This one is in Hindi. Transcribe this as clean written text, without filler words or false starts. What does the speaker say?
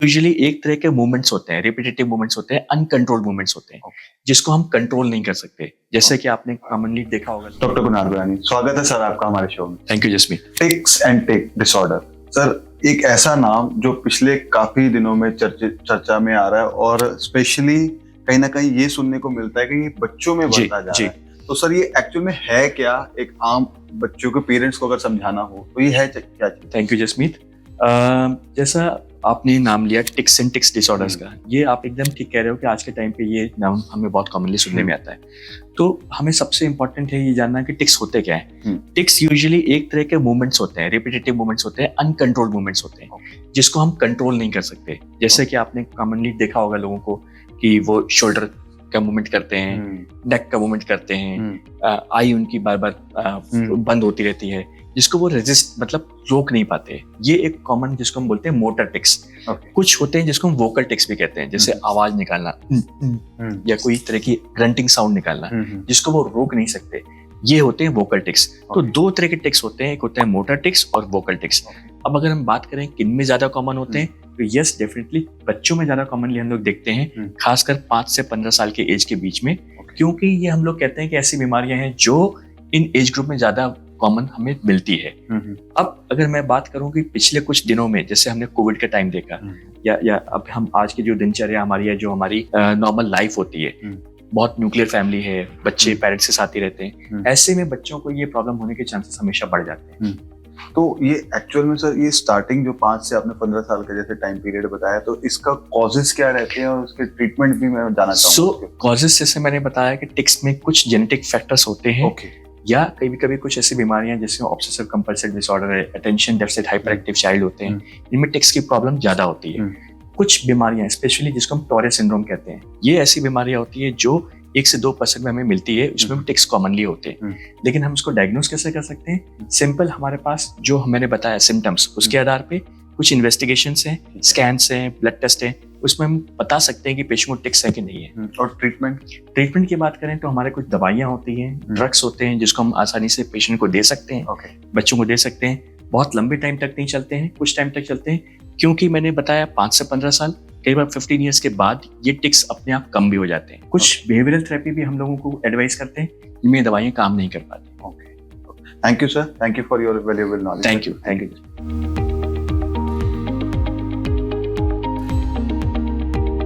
यूजुअली एक तरह के मूवमेंट्स होते हैं, रिपीटेटिव मूवमेंट्स होते हैं, अनकंट्रोल्ड मूवमेंट्स होते हैं, जिसको हम कंट्रोल नहीं कर सकते। जैसे कि आपने कॉमनली देखा होगा। डॉक्टर कुणाल गुरानी, स्वागत है सर आपका हमारे शो में। Thank you Jasmeet. Tics and tic disorder, sir एक ऐसा नाम जो पिछले काफी दिनों में चर्चा में आ रहा है और स्पेशली कहीं ना कहीं ये सुनने को मिलता है कि ये बच्चों में बढ़ता जा रहा है। तो सर ये एक्चुअल में है क्या? एक आम बच्चों के पेरेंट्स को अगर समझाना हो तो ये है क्या चीज? Thank you Jasmeet. जैसा आपने नाम लिया टिक्स एंड टिक्स डिसऑर्डर्स का, ये आप एकदम ठीक कह रहे हो कि आज के टाइम पे ये नाम हमें बहुत कॉमनली सुनने में आता है। तो हमें सबसे इंपॉर्टेंट है ये जानना कि टिक्स होते क्या है। टिक्स यूजुअली एक तरह के मूवमेंट्स होते हैं, रिपीटेटिव मूवमेंट्स होते हैं, अनकंट्रोल्ड मूवमेंट्स होते हैं, जिसको हम कंट्रोल नहीं कर सकते। जैसे कि आपने कॉमनली देखा होगा लोगों को कि वो शोल्डर का मूवमेंट करते हैं, नेक का मूवमेंट करते हैं, आई उनकी बार बार बंद होती रहती है, जिसको वो रेजिस्ट मतलब रोक नहीं पाते। ये एक कॉमन जिसको हम बोलते हैं मोटर टिक्स। कुछ होते हैं जिसको हम वोकल टिक्स भी कहते हैं, जैसे आवाज निकालना या कोई तरह की ग्रंटिंग साउंड निकालना, जिसको वो रोक नहीं सकते। ये होते हैं वोकल टिक्स। तो दो तरह के टिक्स होते हैं, एक होता है मोटर टिक्स और वोकल टिक्स। अब अगर हम बात करें किन में ज्यादा कॉमन होते हैं, तो यस डेफिनेटली बच्चों में ज्यादा कॉमनली हम लोग देखते हैं, खासकर 5 से 15 साल के एज के बीच में, क्योंकि ये हम लोग कहते हैं कि ऐसी बीमारियां हैं जो इन एज ग्रुप में ज्यादा कॉमन हमें मिलती है। अब अगर मैं बात करूं कि पिछले कुछ दिनों में जैसे हमने कोविड का टाइम देखा, या अब हम आज की जो दिनचर्या हमारी है, जो हमारी नॉर्मल लाइफ होती है, बहुत न्यूक्लियर फैमिली है, बच्चे पेरेंट्स के साथ ही रहते हैं, ऐसे में बच्चों को ये प्रॉब्लम होने के चांसेस हमेशा बढ़ जाते हैं। तो ये एक्चुअल में सर ये स्टार्टिंग जो 5 से आपने 15 साल का जैसे टाइम पीरियड बताया, तो इसका कॉजेस क्या रहते हैं और उसके ट्रीटमेंट भी मैं जानना चाहूंगा। कॉजेस जैसे मैंने बताया कि टिक्स में कुछ जेनेटिक फैक्टर्स होते हैं, या कभी कभी कुछ ऐसी बीमारियां जैसे ऑब्सेसिव कंपल्सिव डिसऑर्डर है, attention deficit hyper active child होते हैं, इनमें टिक्स की प्रॉब्लम ज्यादा होती है। कुछ बीमारियां स्पेशली जिसको हम टॉरेस सिंड्रोम कहते हैं, ये ऐसी बीमारियां होती है जो 1 से 2% में हमें मिलती है, उसमें टिक्स कॉमनली होते हैं। लेकिन हम उसको डायग्नोज कैसे कर सकते हैं? सिंपल, हमारे पास जो मैंने बताया सिम्टम्स, उसके आधार पे कुछ इन्वेस्टिगेशंस हैं, स्कैन्स हैं, ब्लड टेस्ट हैं, उसमें हम बता सकते हैं कि पेशेंट को टिक्स है कि नहीं है। और ट्रीटमेंट की बात करें तो हमारे कुछ दवाइयां होती हैं, ड्रग्स होते हैं, जिसको हम आसानी से पेशेंट को दे सकते हैं, बच्चों को दे सकते हैं। बहुत लंबे टाइम तक नहीं चलते हैं, कुछ टाइम तक चलते हैं, क्योंकि मैंने बताया 5 से 15 साल, कई बार 15 ईयर्स के बाद ये टिक्स अपने आप कम भी हो जाते हैं। कुछ बिहेवियरल थेरेपी भी हम लोगों को एडवाइस करते हैं, इनमें दवाइयां काम नहीं कर पाती। Thank you sir, thank you for your valuable knowledge. Thank you.